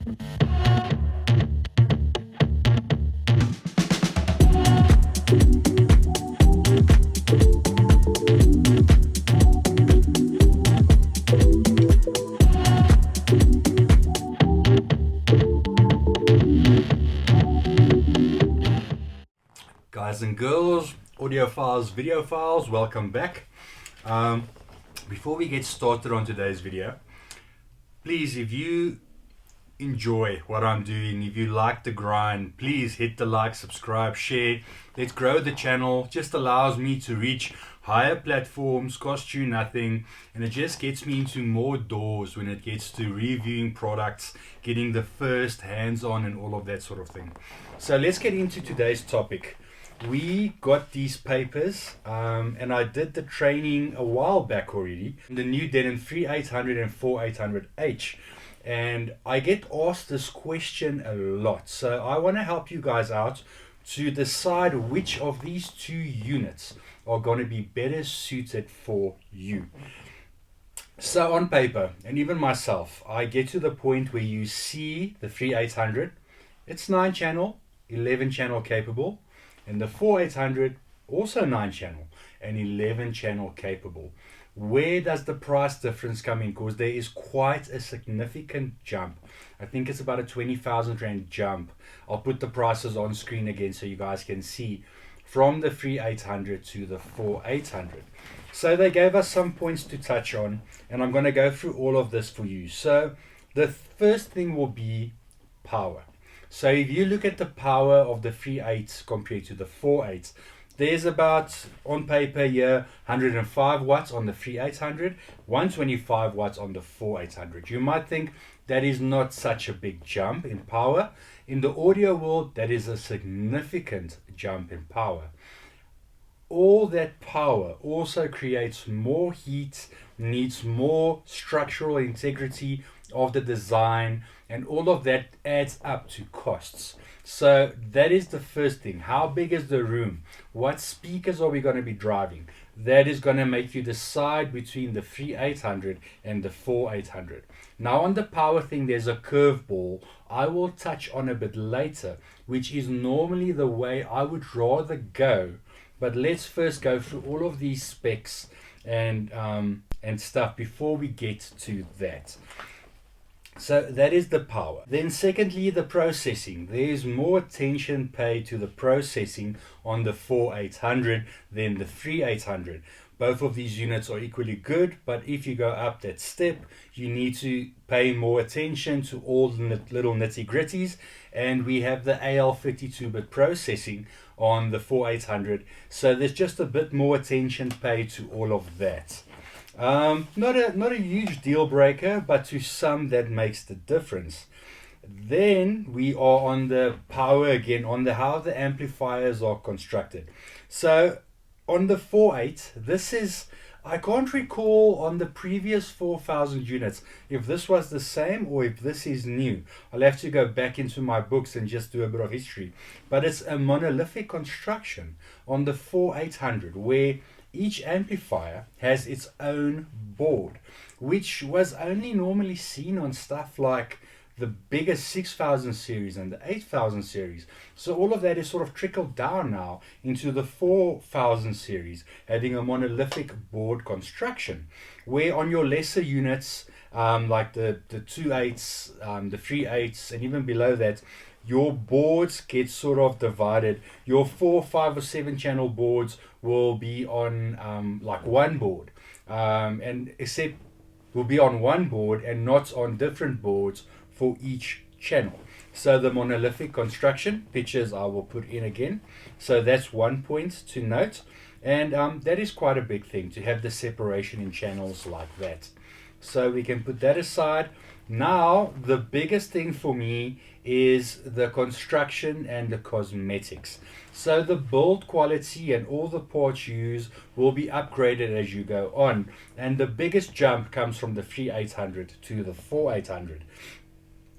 Guys and girls, audiophiles, videophiles, welcome back. Before we get started on today's video, please, if you enjoy what I'm doing, if you like the grind, please hit the like, subscribe, share. Let's grow the channel. Just allows me to reach higher platforms, cost you nothing, and it just gets me into more doors when it gets to reviewing products, getting the first hands-on and all of that sort of thing. So let's get into today's topic. We got these papers and I did the training a while back already, the new Denon 3800 and 4800H, and I get asked this question a lot, so I want to help you guys out to decide which of these two units are going to be better suited for you. So on paper, and even myself, I get to the point where you see the 3800, it's 9 channel, 11 channel capable, and the 4800 also 9 channel and 11 channel capable. Where does the price difference come in? Because there is quite a significant jump. I think it's about a 20,000 Rand jump. I'll put the prices on screen again so you guys can see, from the 3800 to the 4800. So they gave us some points to touch on, and I'm going to go through all of this for you. So the first thing will be power. So if you look at the power of the 38 compared to the 48, there's about, on paper here, 105 watts on the 3800, 125 watts on the 4800. You might think that is not such a big jump in power. In the audio world, that is a significant jump in power. All that power also creates more heat, needs more structural integrity of the design, and all of that adds up to costs. So that is the first thing. How big is the room? What speakers are we going to be driving? That is going to make you decide between the 3800 and the 4800. Now on the power thing, there's a curveball I will touch on a bit later, which is normally the way I would rather go. But let's first go through all of these specs and stuff before we get to that. So that is the power. Then secondly, the processing. There's more attention paid to the processing on the 4800 than the 3800. Both of these units are equally good, but if you go up that step, you need to pay more attention to all the little nitty-gritties, and we have the AL32-bit processing on the 4800, so there's just a bit more attention paid to all of that. Not a huge deal breaker, but to some that makes the difference. Then we are on the power again, on the how the amplifiers are constructed. So on the 48, this is, I can't recall on the previous 4000 units if this was the same or if this is new. I'll have to go back into my books and just do a bit of history. But it's a monolithic construction on the 4800 where each amplifier has its own board, which was only normally seen on stuff like the bigger 6000 series and the 8000 series. So all of that is sort of trickled down now into the 4000 series, having a monolithic board construction, where on your lesser units, like the 2.8s, the 3.8s, and even below that, your boards get sort of divided. Your 4, 5, or 7 channel boards will be on like one board, and except will be on one board and not on different boards for each channel. So the monolithic construction, pictures I will put in again. So that's one point to note, and that is quite a big thing to have the separation in channels like that. So we can put that aside. Now the biggest thing for me is the construction and the cosmetics. So the build quality and all the parts used will be upgraded as you go on, and the biggest jump comes from the 3800 to the 4800.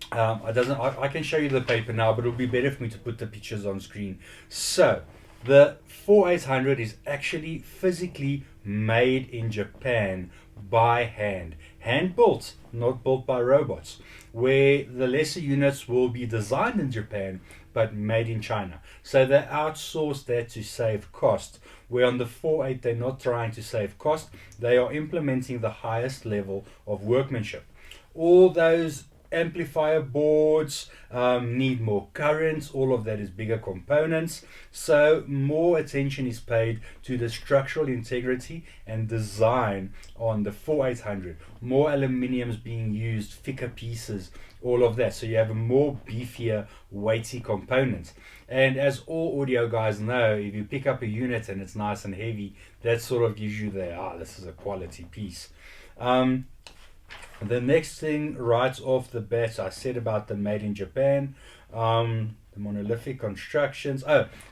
I can show you the paper now, but it'll be better for me to put the pictures on screen. So the 4800 is actually physically made in Japan by hand, hand built, not built by robots, where the lesser units will be designed in Japan but made in China. So they outsource that to save cost, where on the 4.8 they're not trying to save cost, they are implementing the highest level of workmanship. All those amplifier boards need more current, all of that is bigger components, so more attention is paid to the structural integrity and design on the 4800. More aluminiums being used, thicker pieces, all of that, so you have a more beefier, weighty component. And as all audio guys know, if you pick up a unit and it's nice and heavy, that sort of gives you the this is a quality piece. The next thing right off the bat, I said about the made in Japan, the monolithic constructions.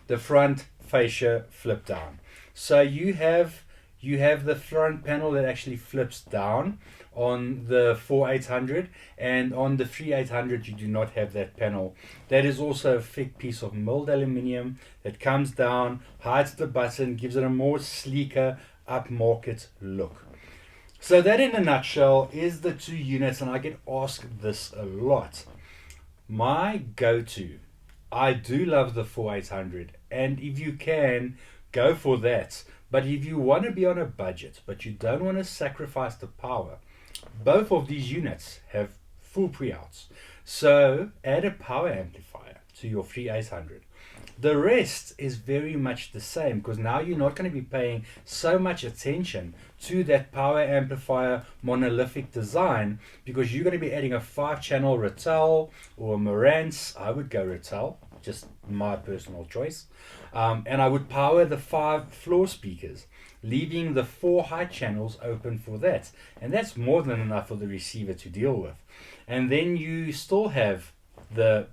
The front fascia flip down. So you have the front panel that actually flips down on the 4800, and on the 3800 you do not have that panel. That is also a thick piece of milled aluminium that comes down, hides the button, gives it a more sleeker, upmarket look. So that in a nutshell is the two units, and I get asked this a lot. My go-to, I do love the 4800, and if you can, go for that. But if you want to be on a budget, but you don't want to sacrifice the power, both of these units have full pre-outs. So add a power amplifier to your 3800. The rest is very much the same, because now you're not going to be paying so much attention to that power amplifier monolithic design, because you're going to be adding a 5-channel Rotel or a Marantz. I would go Rotel, just my personal choice. And I would power the 5 floor speakers, leaving the 4 high channels open for that. And that's more than enough for the receiver to deal with. And then you still have the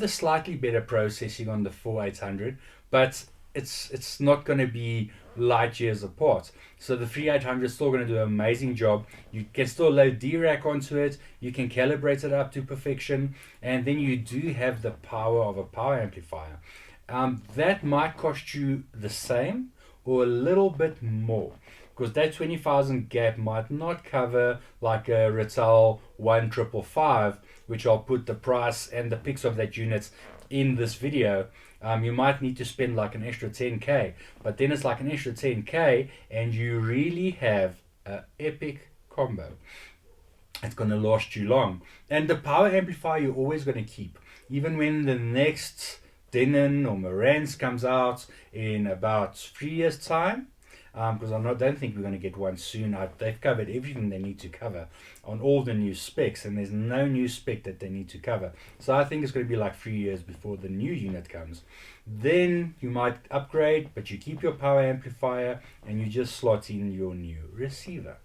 slightly better processing on the 4800, but it's not going to be light years apart. So the 3800 is still going to do an amazing job. You can still load Dirac onto it, you can calibrate it up to perfection, and then you do have the power of a power amplifier. That might cost you the same or a little bit more, because that 20,000 gap might not cover like a Rotel 1555, which I'll put the price and the pics of that unit in this video. You might need to spend like an extra 10k, but then it's like an extra 10k and you really have an epic combo. It's going to last you long. And the power amplifier you're always going to keep, even when the next Denon or Marantz comes out in about 3 years time, because I don't think we're going to get one soon. They've covered everything they need to cover on all the new specs, and there's no new spec that they need to cover. So I think it's going to be like 3 years before the new unit comes. Then you might upgrade, but you keep your power amplifier and you just slot in your new receiver.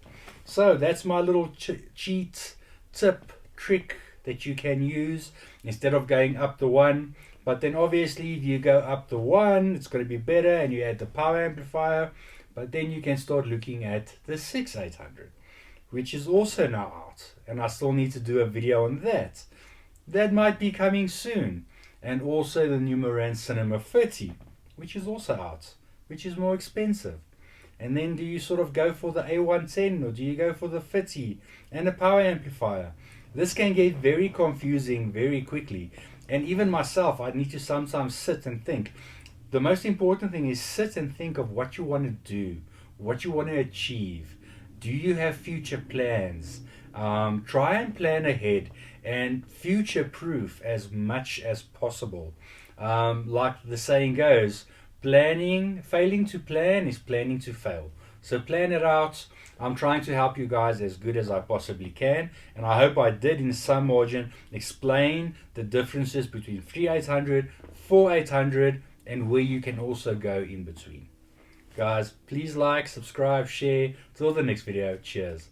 So that's my little cheat, tip, trick that you can use instead of going up the one. But then obviously if you go up the one, it's going to be better, and you add the power amplifier. But then you can start looking at the 6800, which is also now out, and I still need to do a video on that. That might be coming soon. And also the new Morne Cinema 30, which is also out, which is more expensive. And then do you sort of go for the A110, or do you go for the 30 and a power amplifier? This can get very confusing very quickly. And even myself, I need to sometimes sit and think. The most important thing is sit and think of what you want to do, what you want to achieve. Do you have future plans? Try and plan ahead and future-proof as much as possible. Like the saying goes, failing to plan is planning to fail. So plan it out. I'm trying to help you guys as good as I possibly can, and I hope I did in some margin explain the differences between 3800, 4800, and where you can also go in between. Guys, please like, subscribe, share. Till the next video. Cheers.